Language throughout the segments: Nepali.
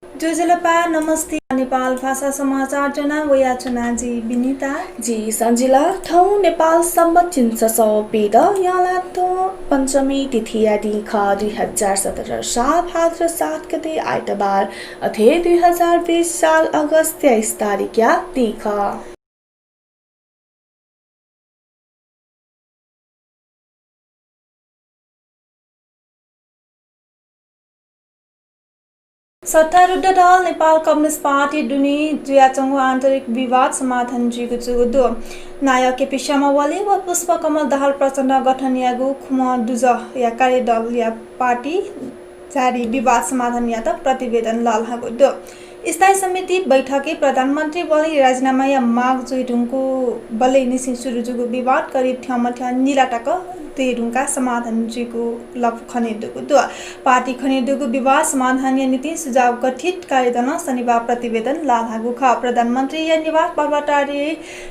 जोजलपा नमस्ते नेपाल भाषा समाचार जना वया चुनाजी विनिता जी सञ्जिला ठाउँ नेपाल सम्मत चिन्ससौ पेद यालातो पञ्चमी तिथि आदि ख 2017 साल भाद्र 7 गते आइतबार अथे 2020 साल अगस्त 23 तारिक या तिख सत्तारूढ दल नेपाल कम्युनिस्ट पार्टी दुनी जुयाचंगो आन्तरिक विवाद समाधान जिगु जुगु नायक केपी शर्मा ओली व पुष्पकमल दाहाल प्रचण्ड गठन यागु खुम दुज या कार्यदल या पार्टी जारी विवाद समाधान या त प्रतिवेदन लालहागु दो स्थायी समिति बैठके प्रधानमन्त्री बोली राजीनामा या माग जुइडुङको बलै निसिन सुरु जुगु विवाद करिब ठ्यामठ्या निलाटक तेरुङका समाधान जुगु लप खनेदुगु दो पार्टी खनेदुगु विवाद समाधान या नीति सुझाव गठित कार्यदल शनिबार प्रतिवेदन लालहागु ख प्रधानमन्त्री या निवास पर्वतारी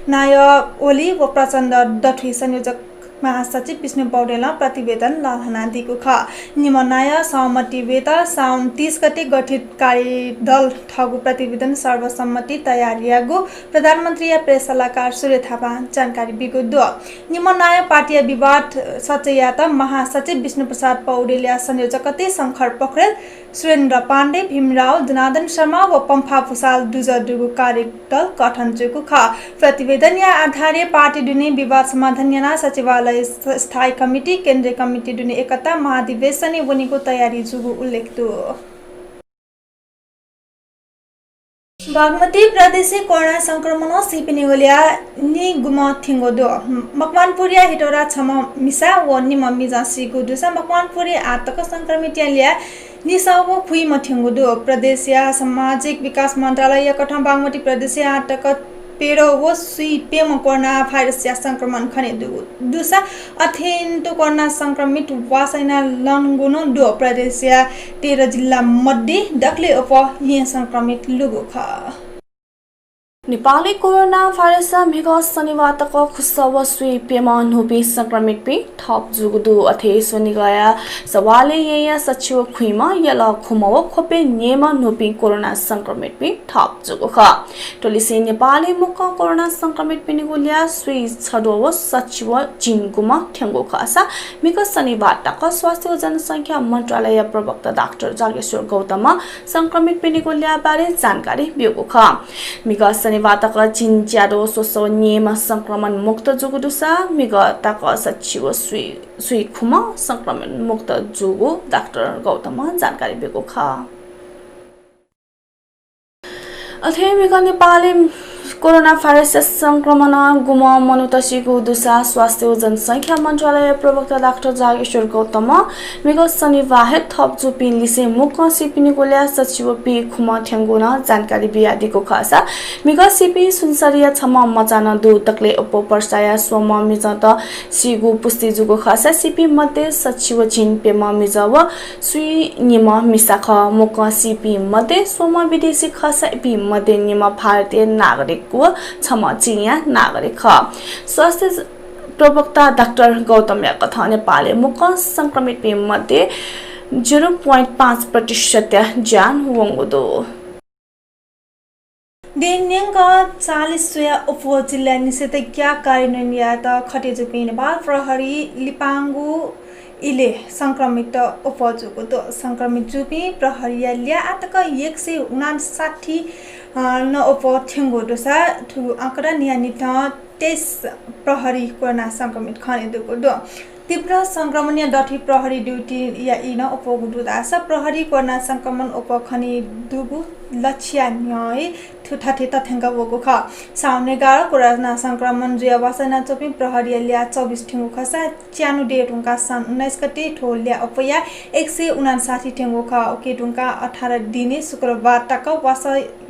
नायक ओली व प्रचण्ड दठी संयोजक महासचिव विष्णु पौडेल प्रतिवेदन लालहना दिएको ख निमनाय सहमति वेता साउन 30 गते गठित कार्यदल ठगु प्रतिवेदन सर्वसम्मति तयारीगु प्रधानमन्त्री या प्रेस सल्लाहकार सूर्य थापा जानकारी बिगु दो निमनाय पार्टी विवाद सचयात महासचिव विष्णु प्रसाद पौडेल या संयोजकते शंकर पोखरेल सुरेन्द्र पाण्डे भीमराव जनार्दन शर्मा व पम्फा भूषाल दुजदुगु कार्यदल गठन जुगु ख प्रतिवेदन या आधारे पार्टी दुने विवाद समाधान याना सचिवालय स्थायी कमिटी केन्द्रीय कमिटी दुने एकता महाधिवेशन बनेको तयारी जुगु उल्लेख दो बागमती प्रदेश कोरोना संक्रमण सिपिनेगोलिया नि गुम थिंगो दो मकवानपुरिया हिटोरा छम मिसा व निम मिजा सिगु दुसा मकवानपुरी आतक संक्रमित लिया निसाव खुइ मथिंगो दो प्रदेश या सामाजिक विकास मन्त्रालय कठम बागमती प्रदेश आतक पेरो वो सुई पेम कोरोना भाइरस या संक्रमण खने दुसा अथेन तो कोरोना संक्रमित वासैना लंगुनो दो प्रदेश या 13 जिल्ला मध्ये डक्ले उप यहाँ संक्रमित लुगु ख नेपाली कोरोना भाइरस मेघ शनिवारतक खुसव सुई पेमा नुपी संक्रमित पे थप जुगदु अथे सुनि गया सवाले या सचिव खुइमा यला खुमव खोपे नियम नुपी कोरोना संक्रमित पे थप जुगु ख टोलिसे नेपाली मुख कोरोना संक्रमित पे निगुलिया सुई छडो सचिव जिनगुमा ठेंगु खसा मेघ शनिवारतक स्वास्थ्य जनसंख्या मन्त्रालय प्रवक्ता डाक्टर जागेश्वर गौतम संक्रमित पे निगुलिया बारे जानकारी बिगु ख मेघ शनिवारतक चिन्च्यारो सोसो नियम संक्रमण मुक्त जुगुदुसा मिगतक सचिव सुई खुम संक्रमण मुक्त जुगु डाक्टर गौतम जानकारी बेको ख अथे मिग नेपाली कोरोना भाइरस संक्रमण गुम मनुतसीको दुसा स्वास्थ्य जनसंख्या मन्त्रालय प्रवक्ता डाक्टर जागेश्वर गौतम मिग शनिबार थप जुपिन लिसे मुख सिपिनी गोल्या सचिव पी खुम थ्यांगुन जानकारी बियादिको खसा मिग सिपी सुनसरिया छम मचान दु तकले उप पर्साया सोम मिजत सिगु पुस्ति जुगु खसा सिपी मध्ये सचिव जिन पेम मिजव सुई निम मिसाख मुख सिपी मध्ये सोम विदेशी खसा पी मध्ये निम भारतीय नागरिक छम चिया नागरिक स्वास्थ्य प्रवक्ता डाक्टर गौतम या कथा नेपाली मुख संक्रमित मध्ये 0.5% ज्यान वंगुदो देन्यङ 40 उप जिल्ला निषेधाज्ञा कार्यान्वयन या त खटेजुपी नेपाल प्रहरी लिपाङ्गु इले संक्रमित उपजुको दो संक्रमित जुपी प्रहरी लिया आतक 159 न उप थ्यंगो दोसा ठुगु आंकडा नियानित 23 प्रहरी कोरोना संक्रमित खने दुको दो तीव्र संक्रमण या डठी प्रहरी ड्यूटी या इन उपगुदु दास प्रहरी कोरोना संक्रमण उप खनि दुगु लक्ष्य न्याय ठुठाठे तथ्याङ्क बोगु ख साउने गाह्रो कोरोना संक्रमण जुया वासना चोपी प्रहरी लिया 24 ठेंगु खसा च्यानु डेटुङका सन् 19 गते ठोल्या उपया 159 ठेंगु ख ओकेटुङका 18 दिने शुक्रबार तक वास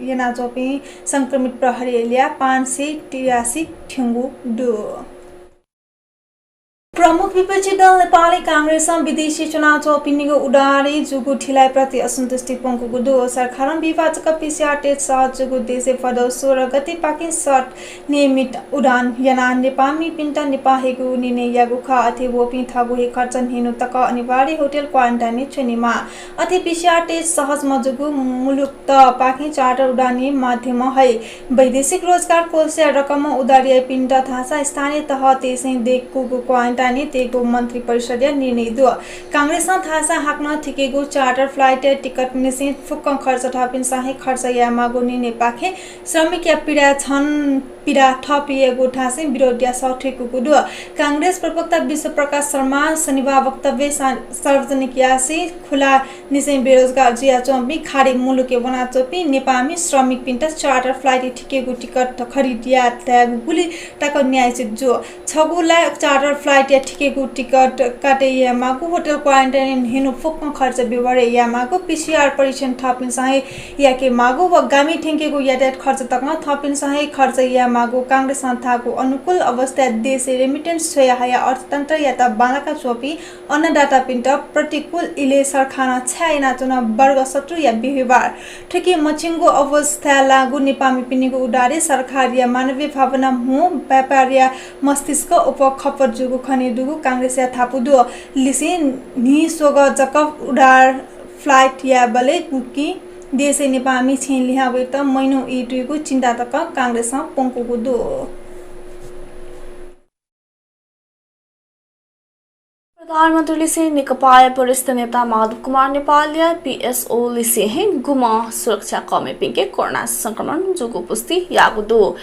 यना चोपी संक्रमित प्रहरी लिया 583 ठेंगु दु प्रमुख विपक्षी दल नेपाली कांग्रेस विदेशी चुनाव चौपिनीको उडारी जुगु ठिलाइप्रति असन्तुष्टि पोंगुको दो सरकार विभाजक पीसीआर टेस्ट सहज जुगु देशे फदौ 16 गति पाकिङ सर्ट नियमित उडान याना नेपामी पिन्टा नेपाहेगु निने यागुखा अथे वोपि थगु हे खर्चन हेनु तक अनिवार्य होटल क्वारन्टाइन छेनीमा अथे पीसीआर टेस्ट सहज मजुगु मुलुक त पाकिङ चार्टर उडानी माध्यम है वैदेशिक रोजगार कोष रकम उदारी पिन्टा थासा स्थानीय तह त्यसै देखको क्वारन्टाइन तेगो मन्त्री परिषदीय निर्णय दो कांग्रेस थासा हाक्न ठिकेगो चार्टर फ्लाइट टिकट निसे फुक्क खर्च थपिन सही खर्च यामागो निर्णय पाखे श्रमिक या पीडा थपिएको ठासे विरोधिया सठेको दो कांग्रेस प्रवक्ता विश्व प्रकाश शर्मा शनिबार वक्तव्य सार्वजनिक यासी खुला निसे बेरोजगार जिया चोपी खाडी मुलुके बना चोपी नेपामी श्रमिक पिन्टा चार्टर फ्लाइट ठिकेगो टिकट खरिदिया गुली टक न्याय जो छगुला चार्टर फ्लाइट ठिकेको टिकट काटे यामाको होटल क्वारन्टाइन हेनु फुक्क खर्च बिवरे यामाको पीसीआर परीक्षण थपिन सही याके मागो व गामी ठेंकेको यातायात खर्च तकमा थपिन सही खर्च यामागो कांग्रेस संस्थाको अनुकूल अवस्था देश रेमिटेन्स छया अर्थतन्त्र याता बालाका चोपी अन्नदाता पिन्ट प्रतिकूल इले सरखाना छायना चुना वर्ग शत्रु या बिहेबार ठिके मचिङको अवस्था लागु नेपामी पिनीको उडारे सरकार या मानवीय भावना मु व्यापार या मस्तिष्क उपखपत जुगु खने दुगु कांग्रेस या थापुदु लिसे नि सोग जकफ उडार फ्लाइट या बले कुकी देशे नेपामी छेन लिहावे त महिनौ इटुको चिन्ता तक कांग्रेस पोंकुको दो प्रधानमन्त्रीले से नेकपा वरिष्ठ नेता माधव कुमार नेपालले पीएसओ लिसे गुमा सुरक्षा कमे पिंके कोरोना संक्रमण जुगु पुष्टि यागु दो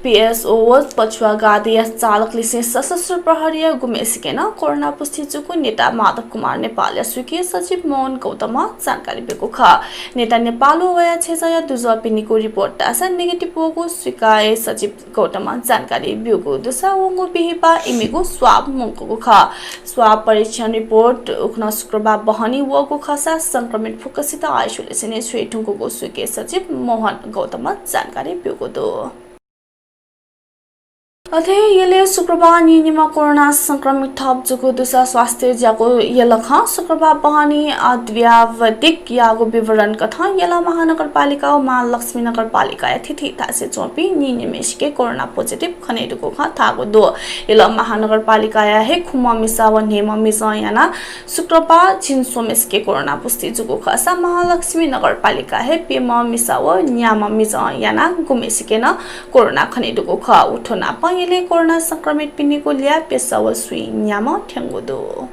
पीएसओ पछुआ गादी चालक लिसे सशस्त्र प्रहरी गुमेसिकेन कोरोना पुष्टि जुगु नेता माधव कुमार नेपालले स्वीकृत सचिव मोहन गौतम जानकारी बेको ख नेता नेपालको वया छेजया दुजो पिनीको रिपोर्ट आसा नेगेटिभ होगु स्वीकार सचिव गौतम जानकारी बिउगु दुसा वंगु बिहिबा इमेगु स्वाब मंगको ख स्वाब परीक्षण रिपोर्ट उखन शुक्रबार बहनी वगु खसा संक्रमित फुकसित आइसोलेसन स्वेठुङको स्वीकृत सचिव मोहन गौतम जानकारी बिउगु दो अथे यले शुक्रबार निनिमा कोरोना संक्रमित थप जुगु दुसा स्वास्थ्य ज्याको यलख शुक्रबार बहनी अद्व्यावधिक यागो विवरण कथा यला महानगरपालिका महालक्ष्मी नगरपालिका तिथि तासे चोपी निनिमेशके कोरोना पोजिटिभ खनेदुको ख थागो दो यला महानगरपालिका या हे खुमा मिसाव नेम मिसयाना शुक्रबार छिनसोमेसके कोरोना पुष्टि जुगु खसा महालक्ष्मी नगरपालिका हे पेम मिसाव न्याम मिसयाना गुमेसिकेन कोरोना खनेदुको ख उठोना ले कोरोना संक्रमित पिनीको लिया पेसाव सुई न्याम ठेंगुदो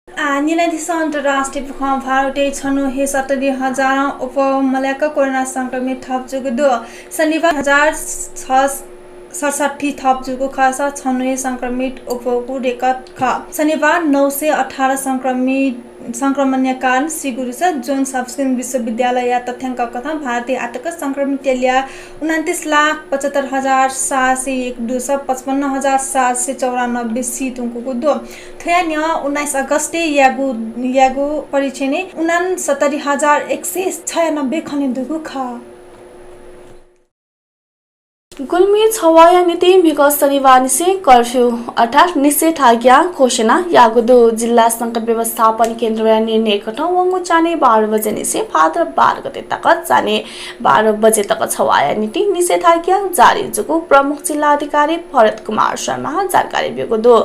न्यायाधीश अन्तर्राष्ट्रिय भारतीय छनु हे 70,000 उपमलक कोरोना संक्रमित थप जुगुदो शनिबार 1067 थप जुगु खासा छनु संक्रमित उपको रेकर्ड ख शनिबार 918 संक्रमण कारण सिगुरुस जोन सबस्किन विश्वविद्यालय या तथ्याङ्क कथा भारतीय आतक संक्रमित लिया 29,75,701 दुसा 55,794 सीटुङको दो थया 19 अगस्त यागु परीक्षणे 69,196 खने दुगु ख गुल्मी छवाया नीति मिको शनिबार निसे कर्फ्यू अर्थात निषेधाज्ञा घोषणा यागुदो जिल्ला संकट व्यवस्थापन केन्द्र निर्णय कठौ वंगु जाने 12 बजे निसे भाद्र 12 गते तक जाने 12 बजे तक छवाया नीति निषेधाज्ञा जारी जुगु प्रमुख जिल्ला अधिकारी भरत कुमार शर्मा जानकारी दिएको दो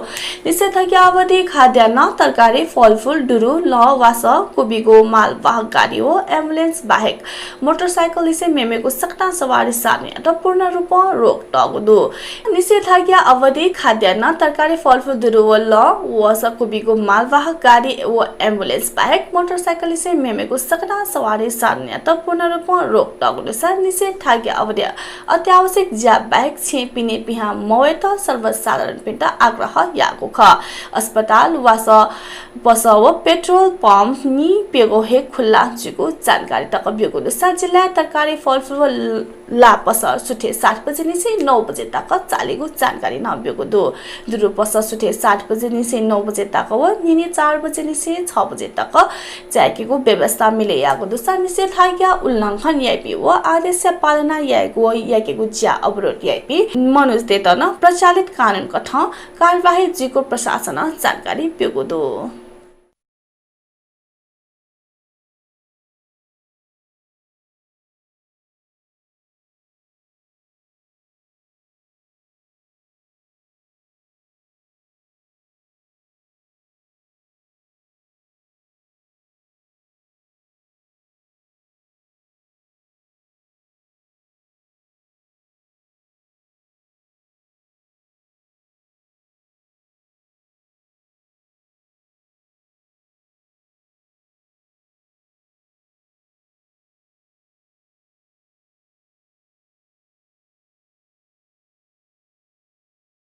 निषेधाज्ञा अवधि खाद्यान्न तरकारी फलफूल डुरु लवास कोबीगो मालवाहक गाडी हो एम्बुलेन्स बाहेक मोटरसाइकल लिसे मेमेको सक्ता सवारी सार्ने अथवा पूर्ण रूप रोक टगदो निषेधाज्ञा अवधि खाद्यान्न तरकारी फलफूल दुरुवल वस कोबीको मालवाहक गाडी व एम्बुलेन्स बाहेक मोटरसाइकल से मेमेको सकना सवारी सार्ने त पूर्ण रूपमा रोक टगदो छ निषेधाज्ञा अवधि अत्यावश्यक ज्या बाहेक छे पिने पिहा मवेत सर्वसाधारण पिन्ट आग्रह याको ख अस्पताल वास बस व पेट्रोल पम्प नि पेगो हे खुल्ला जुको जानकारी तक बिगो सा जिल्ला तरकारी फलफूल ला पस सुथे 60 बजे निसे 9 बजे तक चालेको जानकारी नबिएको दो दुरु पसा सुटे 7 बजे निसे 9 बजे तक व निने 4 बजे निसे 6 बजे तक जाकेको व्यवस्था मिले याको दुसा निसे थाग्या उल्लंघन यापी व आदेश पालना याको याकेको ज्या अवरोध यापी मनोज देतन प्रचलित कानुन कथा कार्यवाही जिको प्रशासन जानकारी बिएको दो।